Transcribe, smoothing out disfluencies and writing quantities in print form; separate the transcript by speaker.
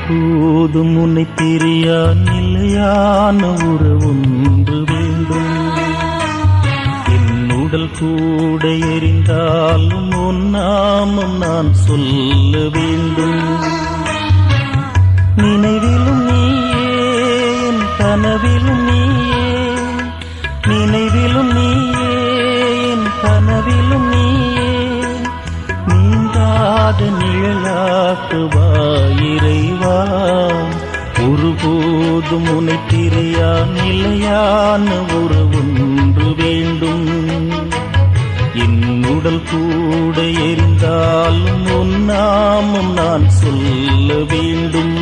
Speaker 1: ஒருபோதும் உன்னை பிரியா நிலையான உறவொன்று வேண்டும். என் உடல் கூட எரிந்தாலும் உன் நாமம் நான் சொல்ல வேண்டும். நினைவிலும் நீயே என் கனவிலும் நீயே, நினைவிலும் நீயே என் கனவிலும் நீயே, நீங்காத நிழலாக்குவாய் இறைவா. ஒருபோதும் உன்னை பிரியா நிலையான உறவொன்று வேண்டும். என் உடல் கூட எரிந்தாலும் உன் நாமம் நான் சொல்ல வேண்டும்.